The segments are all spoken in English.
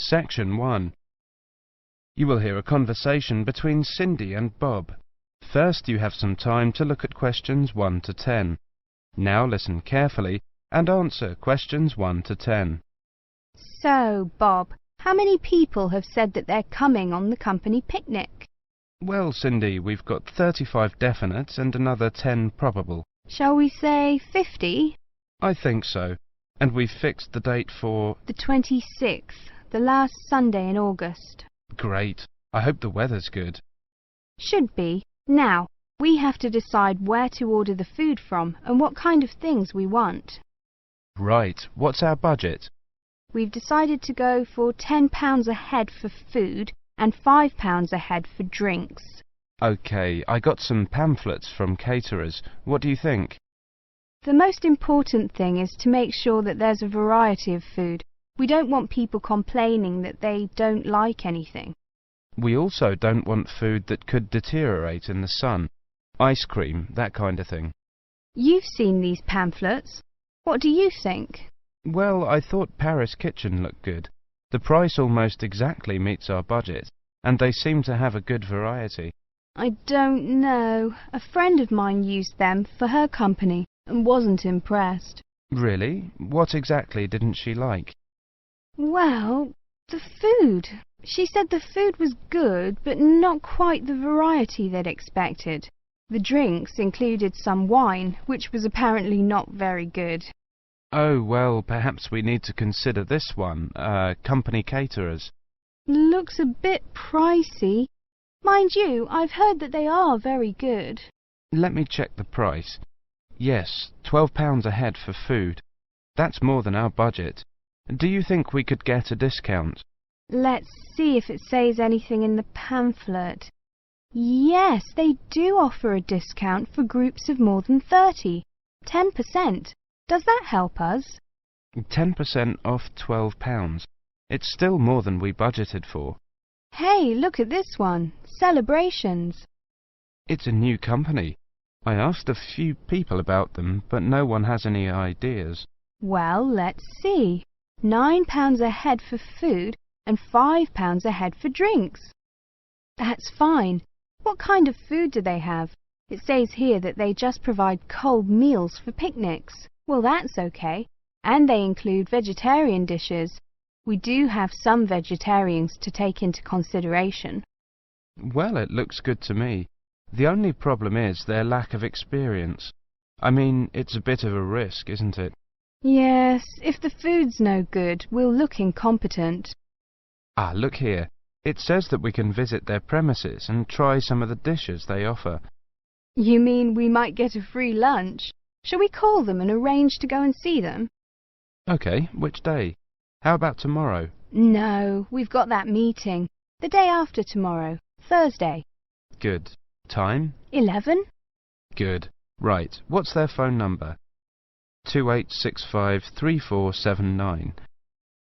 Section 1. You will hear a conversation between Cindy and Bob. First, you have some time to look at questions 1 to 10. Now listen carefully and answer questions 1 to 10. So, Bob, how many people have said that they're coming on the company picnic? Well, Cindy, we've got 35 definite and another 10 probable. Shall we say 50? I think so. And we've fixed the date for... The 26th, the last Sunday in August. Great. I hope the weather's good. Should be. Now, we have to decide where to order the food from and what kind of things we want. Right. What's our budget? We've decided to go for £10 a head for food and £5 a head for drinks. OK, I got some pamphlets from caterers. What do you think? The most important thing is to make sure that there's a variety of food. We don't want people complaining that they don't like anything. We also don't want food that could deteriorate in the sun. Ice cream, that kind of thing. You've seen these pamphlets. What do you think? Well, I thought Paris Kitchen looked good. The price almost exactly meets our budget, and they seem to have a good variety. I don't know. A friend of mine used them for her company and wasn't impressed. Really? What exactly didn't she like? Well, the food. She said the food was good, but not quite the variety they'd expected. The drinks included some wine, which was apparently not very good. Oh, well, perhaps we need to consider this one, company caterers. Looks a bit pricey. Mind you, I've heard that they are very good. Let me check the price. Yes, £12 a head for food. That's more than our budget. Do you think we could get a discount? Let's see if it says anything in the pamphlet. Yes, they do offer a discount for groups of more than 30. 10%. Does that help us? 10% off £12. It's still more than we budgeted for. Hey, look at this one. Celebrations. It's a new company. I asked a few people about them, but no one has any ideas. Well, let's see. £9 a head for food and £5 a head for drinks. That's fine. What kind of food do they have? It says here that they just provide cold meals for picnics. Well, that's okay. And they include vegetarian dishes. We do have some vegetarians to take into consideration. Well, it looks good to me. The only problem is their lack of experience. I mean, it's a bit of a risk, isn't it? Yes, if the food's no good, we'll look incompetent. Ah, look here. It says that we can visit their premises and try some of the dishes they offer. You mean we might get a free lunch? Shall we call them and arrange to go and see them? OK, which day? How about tomorrow? No, we've got that meeting. The day after tomorrow, Thursday. Good. Time? 11. Good. Right. What's their phone number? 28653479.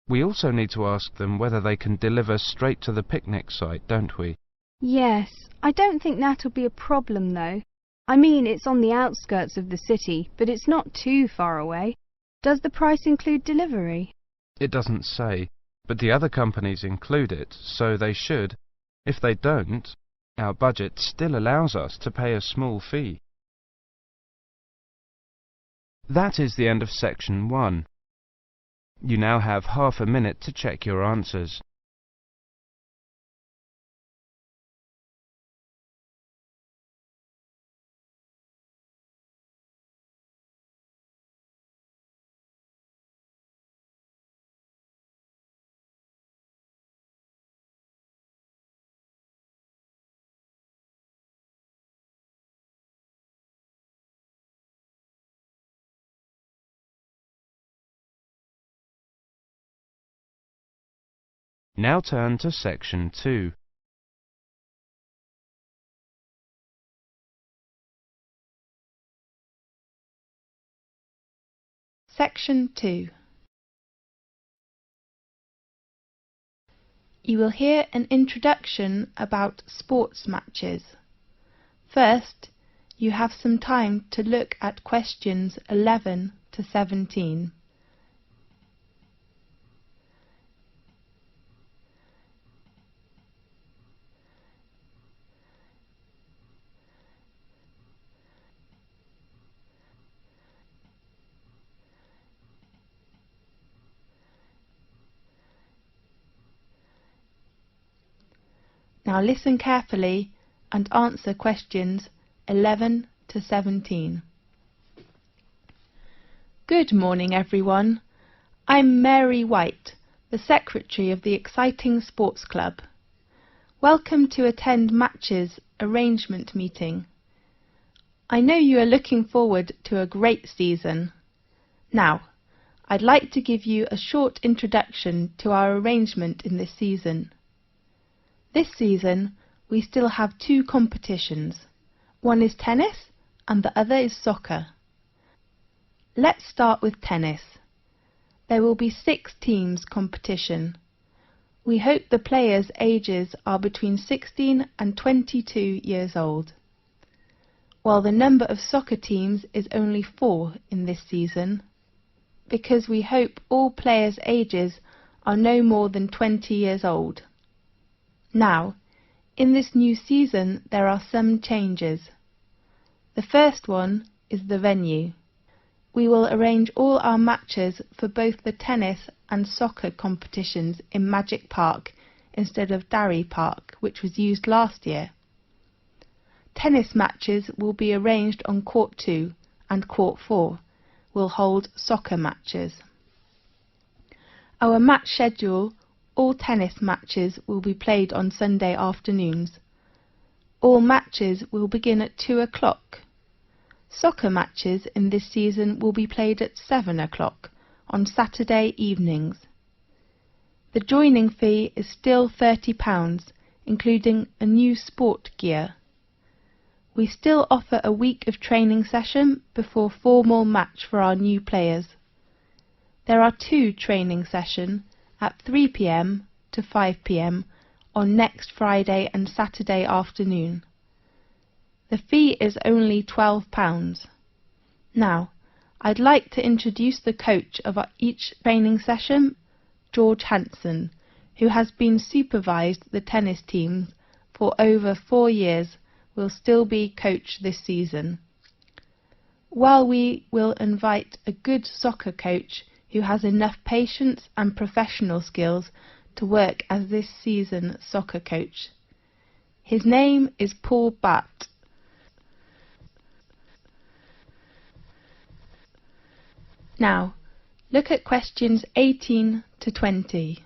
We also need to ask them whether they can deliver straight to the picnic site, don't we? Yes. I don't think that'll be a problem, though. I mean, it's on the outskirts of the city, but it's not too far away. Does the price include delivery? It doesn't say, but the other companies include it, so they should. If they don't, our budget still allows us to pay a small fee. That is the end of section 1. You now have half a minute to check your answers. Now turn to section 2. Section 2. You will hear an introduction about sports matches. First, you have some time to look at questions 11 to 17. Now listen carefully and answer questions 11 to 17. Good morning, everyone. I'm Mary White, the Secretary of the Exciting Sports Club. Welcome to attend Match's arrangement meeting. I know you are looking forward to a great season. Now, I'd like to give you a short introduction to our arrangement in this season. This season, we still have two competitions. One is tennis and the other is soccer. Let's start with tennis. There will be 6 teams competition. We hope the players' ages are between 16 and 22 years old. While the number of soccer teams is only 4 in this season, because we hope all players' ages are no more than 20 years old. Now, in this new season there are some changes. The first one is the venue. We will arrange all our matches for both the tennis and soccer competitions in Magic Park instead of Darry Park, which was used last year. Tennis matches will be arranged on Court 2 and Court 4 will hold soccer matches. Our match schedule: all tennis matches will be played on Sunday afternoons. All matches will begin at 2 o'clock. Soccer matches in this season will be played at 7 o'clock on Saturday evenings. The joining fee is still £30, including a new sport gear. We still offer a week of training session before formal match for our new players. There are 2 training sessions at 3 p.m. to 5 p.m. on next Friday and Saturday afternoon. The fee is only £12. Now, I'd like to introduce the coach of each training session, George Hanson, who has been supervised the tennis teams for over 4 years, will still be coach this season. While we will invite a good soccer coach who has enough patience and professional skills to work as this season's soccer coach. His name is Paul Batt. Now, look at questions 18 to 20.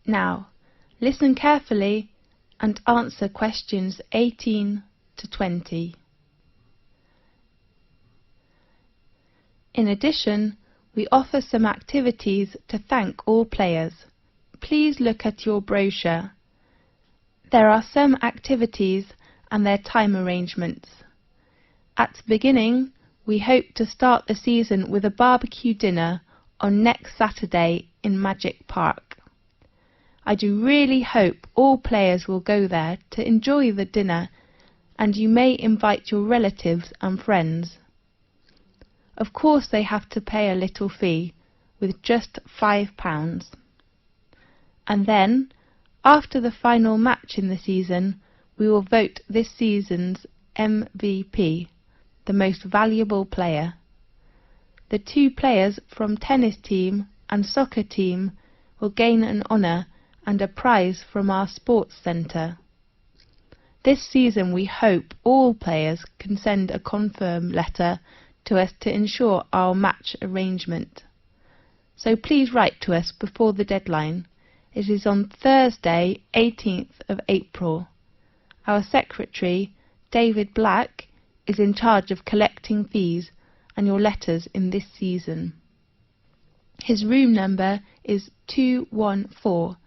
Now, listen carefully and answer questions 18 to 20. In addition, we offer some activities to thank all players. Please look at your brochure. There are some activities and their time arrangements. At the beginning, we hope to start the season with a barbecue dinner on next Saturday in Magic Park. I do really hope all players will go there to enjoy the dinner, and you may invite your relatives and friends. Of course they have to pay a little fee, with just £5. And then, after the final match in the season, we will vote this season's MVP, the most valuable player. The 2 players from tennis team and soccer team will gain an honour and a prize from our sports centre. This season we hope all players can send a confirm letter to us to ensure our match arrangement. So please write to us before the deadline. It is on Thursday, 18th of April. Our secretary, David Black, is in charge of collecting fees and your letters in this season. His room number is 214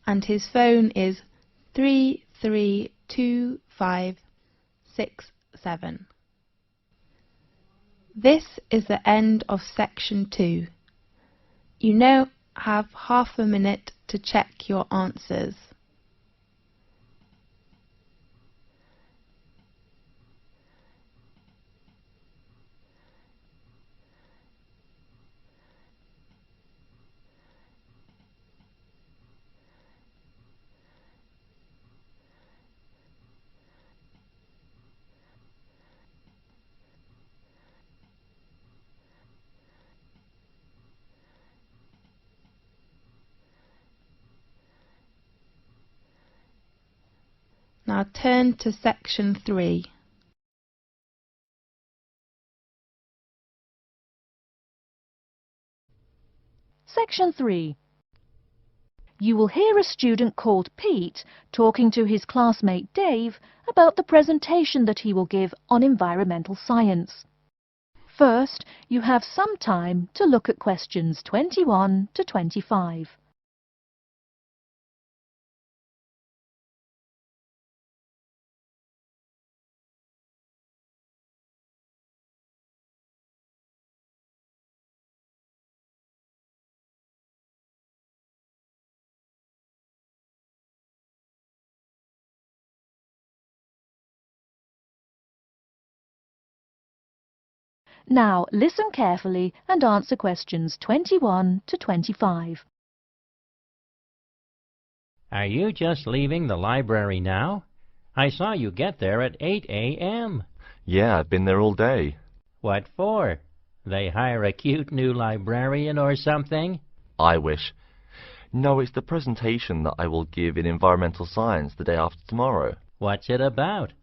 and his phone is 332567. This is the end of section 2. You now have half a minute to check your answers. Now turn to section 3. Section 3. You will hear a student called Pete talking to his classmate Dave about the presentation that he will give on environmental science. First, you have some time to look at questions 21 to 25. Now listen carefully and answer questions 21 to 25. Are you just leaving the library now? I saw you get there at 8 a.m. Yeah, I've been there all day. What for? They hire a cute new librarian or something? I wish. No, it's the presentation that I will give in environmental science the day after tomorrow. What's it about?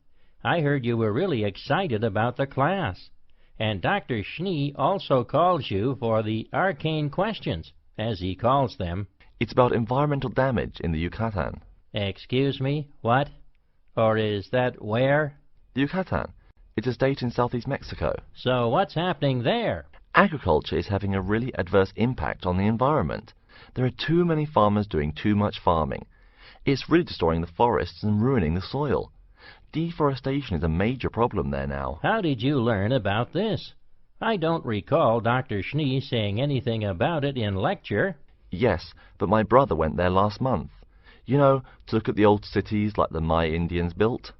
I heard you were really excited about the class. And Dr. Schnee also calls you for the arcane questions, as he calls them. It's about environmental damage in the Yucatan. Excuse me, what? Or is that where? The Yucatan. It's a state in southeast Mexico. So what's happening there? Agriculture is having a really adverse impact on the environment. There are too many farmers doing too much farming. It's really destroying the forests and ruining the soil. Deforestation is a major problem there now. How did you learn about this? I don't recall Dr. Schnee saying anything about it in lecture. Yes, but my brother went there last month. You know, to look at the old cities like the Maya Indians built.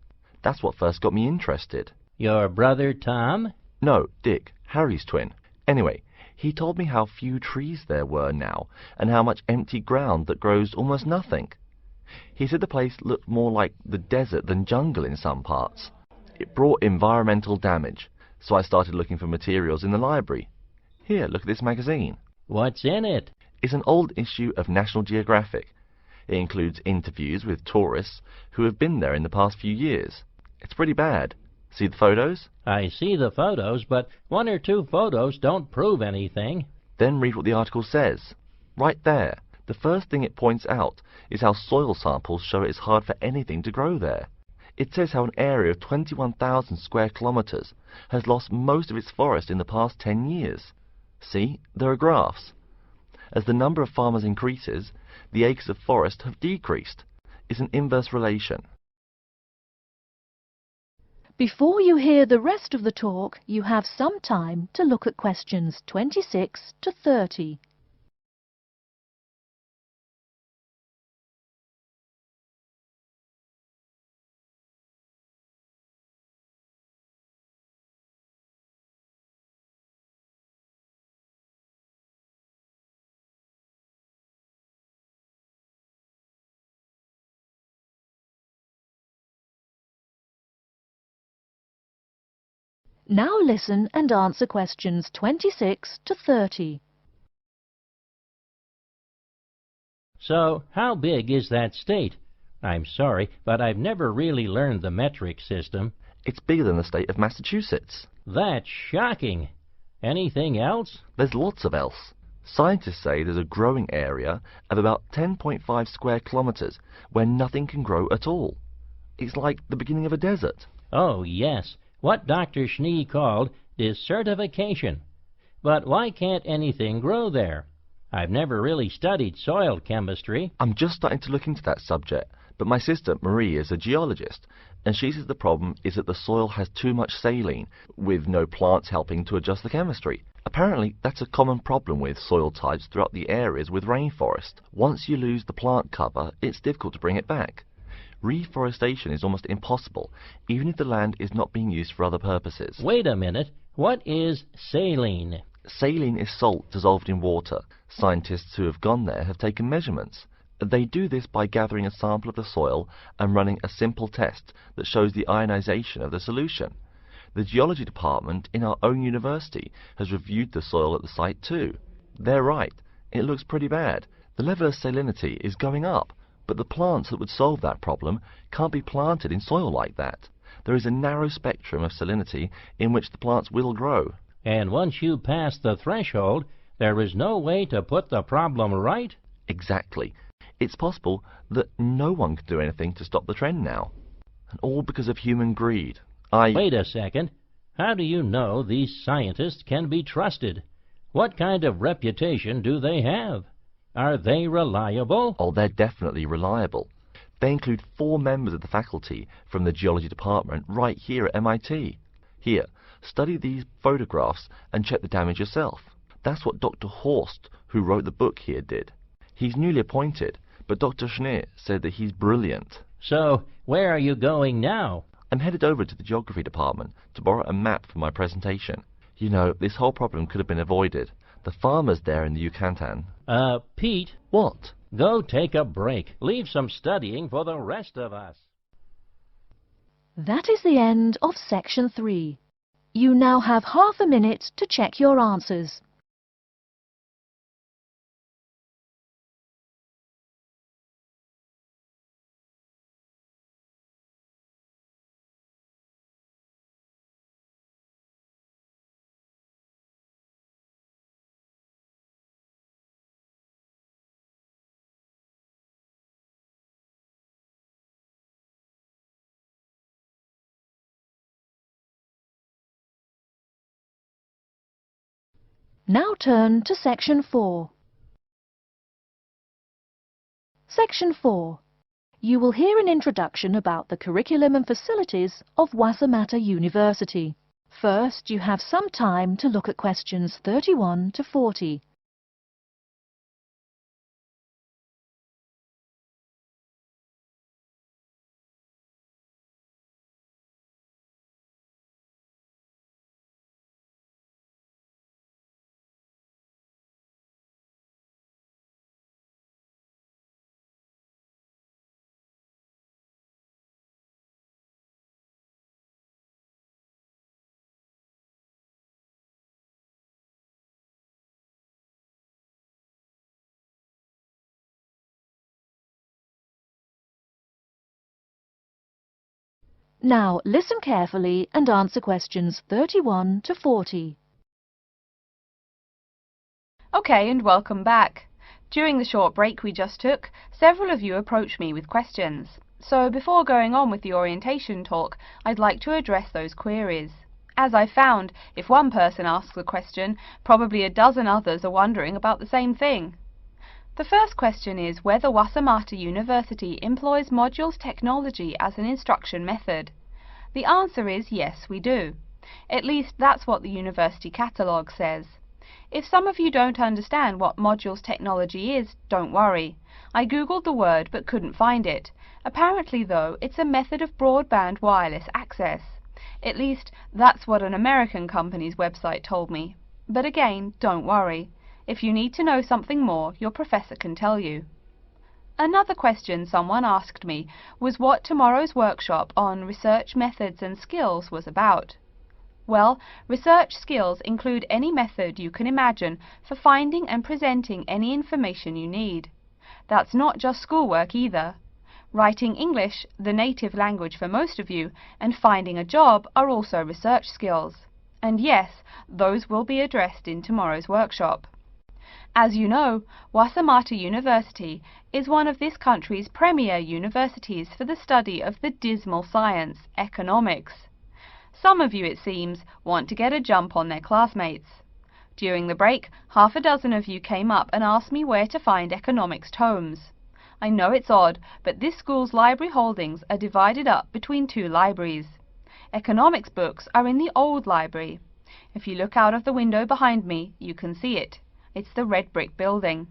That's what first got me interested. Your brother Tom? No, Dick, Harry's twin. Anyway, he told me how few trees there were now, and how much empty ground that grows almost nothing. He said the place looked more like the desert than jungle in some parts. It brought environmental damage, so I started looking for materials in the library. Here, look at this magazine. What's in it? It's an old issue of National Geographic. It includes interviews with tourists who have been there in the past few years. It's pretty bad. See the photos? I see the photos, but one or two photos don't prove anything. Then read what the article says. Right there. The first thing it points out is how soil samples show it's hard for anything to grow there. It says how an area of 21,000 square kilometers has lost most of its forest in the past 10 years. See, there are graphs. As the number of farmers increases, the acres of forest have decreased. It's an inverse relation. Before you hear the rest of the talk, you have some time to look at questions 26 to 30. Now listen and answer questions 26 to 30. So, how big is that state? I'm sorry, but I've never really learned the metric system. It's bigger than the state of Massachusetts. That's shocking. Anything else? There's lots of else. Scientists say there's a growing area of about 10.5 square kilometers where nothing can grow at all. It's like the beginning of a desert. Oh, yes. What Dr. Schnee called desertification. But why can't anything grow there? I've never really studied soil chemistry. I'm just starting to look into that subject, but my sister Marie is a geologist, and she says the problem is that the soil has too much saline, with no plants helping to adjust the chemistry. Apparently, that's a common problem with soil types throughout the areas with rainforest. Once you lose the plant cover, it's difficult to bring it back. Reforestation is almost impossible, even if the land is not being used for other purposes. Wait a minute. What is saline? Saline is salt dissolved in water. Scientists who have gone there have taken measurements. They do this by gathering a sample of the soil and running a simple test that shows the ionization of the solution. The geology department in our own university has reviewed the soil at the site too. They're right. It looks pretty bad. The level of salinity is going up. But the plants that would solve that problem can't be planted in soil like that. There is a narrow spectrum of salinity in which the plants will grow. And once you pass the threshold, there is no way to put the problem right? Exactly. It's possible that no one can do anything to stop the trend now. And all because of human greed. Wait a second. How do you know these scientists can be trusted? What kind of reputation do they have? Are they reliable? Oh, they're definitely reliable. They include 4 members of the faculty from the geology department right here at MIT. Here, study these photographs and check the damage yourself. That's what Dr. Horst, who wrote the book here, did. He's newly appointed, but Dr. Schneer said that he's brilliant. So, where are you going now? I'm headed over to the geography department to borrow a map for my presentation. You know, this whole problem could have been avoided. The farmers there in the Yucatan... Pete? What? Go take a break. Leave some studying for the rest of us. That is the end of Section 3. You now have half a minute to check your answers. Now turn to Section 4. Section 4. You will hear an introduction about the curriculum and facilities of Wassamata University. First, you have some time to look at questions 31 to 40. Now listen carefully and answer questions 31 to 40. Okay, and welcome back. During the short break we just took, several of you approached me with questions. So before going on with the orientation talk, I'd like to address those queries. As I found, if one person asks a question, probably a dozen others are wondering about the same thing. The first question is whether Wassamata University employs modules technology as an instruction method. The answer is yes, we do. At least that's what the university catalogue says. If some of you don't understand what modules technology is, don't worry. I googled the word but couldn't find it. Apparently though, it's a method of broadband wireless access. At least that's what an American company's website told me. But again, don't worry. If you need to know something more, your professor can tell you. Another question someone asked me was what tomorrow's workshop on research methods and skills was about. Well, research skills include any method you can imagine for finding and presenting any information you need. That's not just schoolwork either. Writing English, the native language for most of you, and finding a job are also research skills. And yes, those will be addressed in tomorrow's workshop. As you know, Wassamata University is one of this country's premier universities for the study of the dismal science, economics. Some of you, it seems, want to get a jump on their classmates. During the break, half a dozen of you came up and asked me where to find economics tomes. I know it's odd, but this school's library holdings are divided up between 2 libraries. Economics books are in the old library. If you look out of the window behind me, you can see it. It's the red brick building.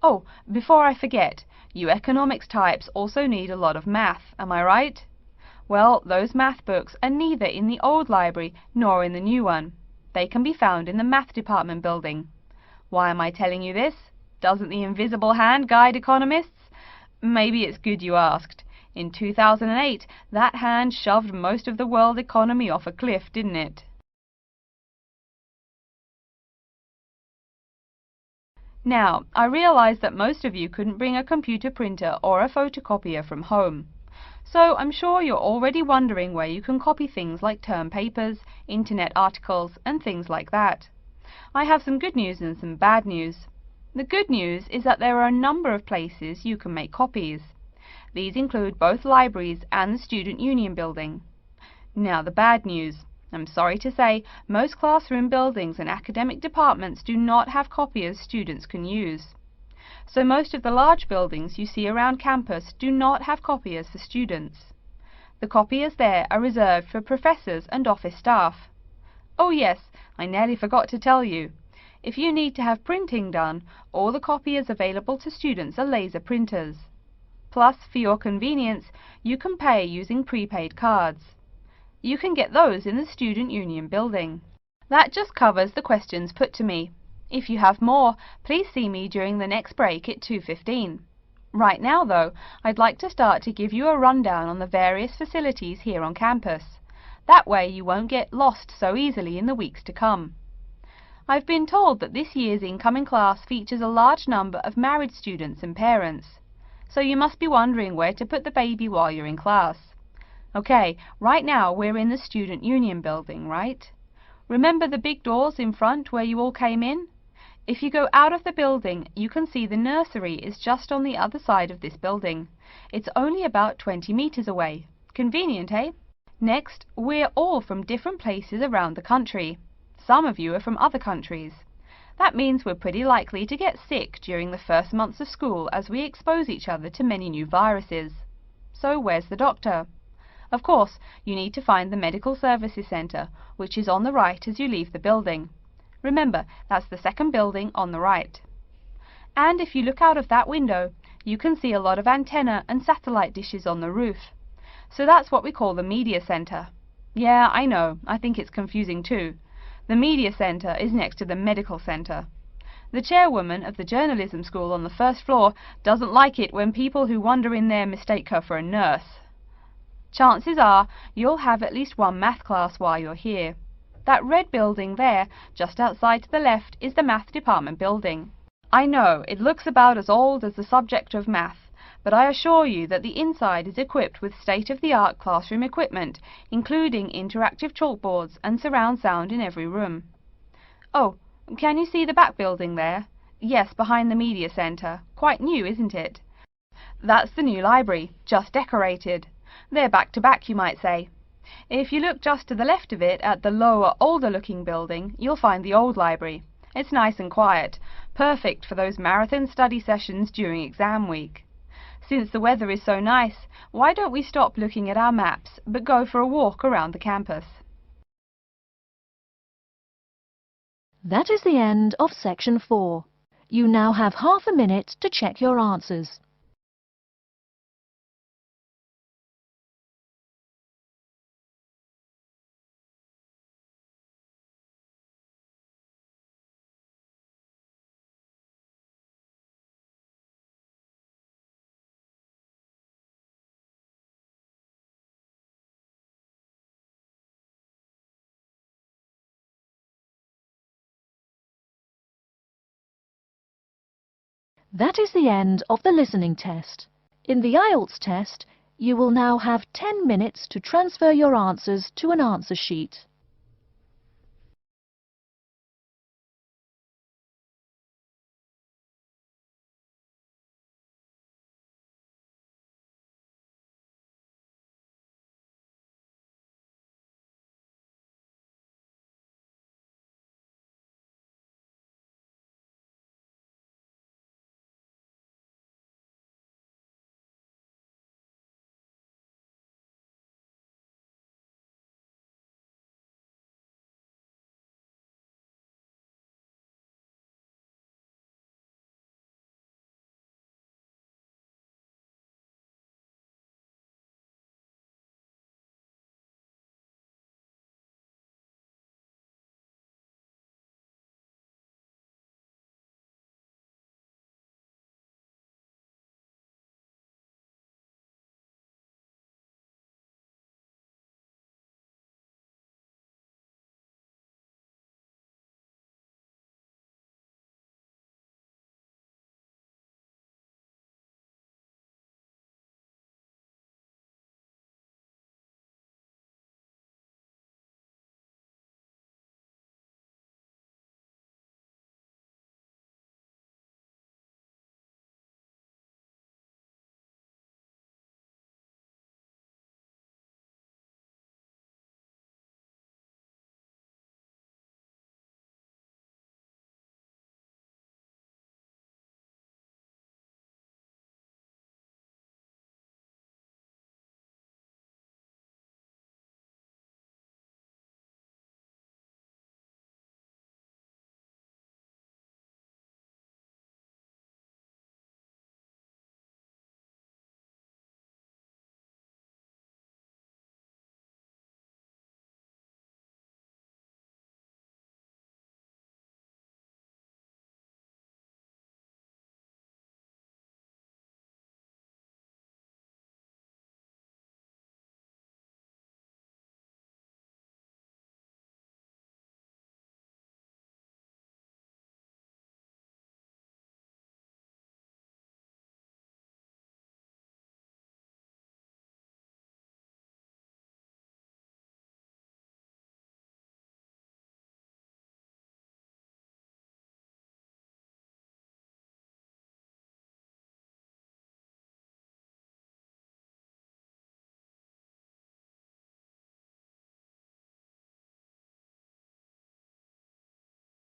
Oh, before I forget, you economics types also need a lot of math, am I right? Well, those math books are neither in the old library nor in the new one. They can be found in the math department building. Why am I telling you this? Doesn't the invisible hand guide economists? Maybe it's good you asked. In 2008, that hand shoved most of the world economy off a cliff, didn't it? Now, I realize that most of you couldn't bring a computer printer or a photocopier from home. So I'm sure you're already wondering where you can copy things like term papers, internet articles, and things like that. I have some good news and some bad news. The good news is that there are a number of places you can make copies. These include both libraries and the Student Union building. Now the bad news. I'm sorry to say, most classroom buildings and academic departments do not have copiers students can use. So most of the large buildings you see around campus do not have copiers for students. The copiers there are reserved for professors and office staff. Oh yes, I nearly forgot to tell you. If you need to have printing done, all the copiers available to students are laser printers. Plus, for your convenience, you can pay using prepaid cards. You can get those in the Student Union building. That just covers the questions put to me. If you have more, please see me during the next break at 2:15. Right now, though, I'd like to start to give you a rundown on the various facilities here on campus. That way you won't get lost so easily in the weeks to come. I've been told that this year's incoming class features a large number of married students and parents. So you must be wondering where to put the baby while you're in class. Okay, right now we're in the Student Union building, right? Remember the big doors in front where you all came in? If you go out of the building, you can see the nursery is just on the other side of this building. It's only about 20 meters away. Convenient, eh? Next, we're all from different places around the country. Some of you are from other countries. That means we're pretty likely to get sick during the first months of school as we expose each other to many new viruses. So where's the doctor? Of course, you need to find the Medical Services Centre, which is on the right as you leave the building. Remember, that's the second building on the right. And if you look out of that window, you can see a lot of antenna and satellite dishes on the roof. So that's what we call the Media Centre. Yeah, I know, I think it's confusing too. The Media Centre is next to the Medical Centre. The chairwoman of the journalism school on the first floor doesn't like it when people who wander in there mistake her for a nurse. Chances are you'll have at least one math class while you're here. That red building there, just outside to the left, is the math department building. I know, it looks about as old as the subject of math, but I assure you that the inside is equipped with state-of-the-art classroom equipment, including interactive chalkboards and surround sound in every room. Oh, can you see the back building there? Yes, behind the Media Centre. Quite new, isn't it? That's the new library, just decorated. They're back to back, you might say. If you look just to the left of it at the lower, older-looking building, you'll find the old library. It's nice and quiet, perfect for those marathon study sessions during exam week. Since the weather is so nice, why don't we stop looking at our maps, but go for a walk around the campus? That is the end of section 4. You now have half a minute to check your answers. That is the end of the listening test. In the Ielts test, you will now have 10 minutes to transfer your answers to an answer sheet.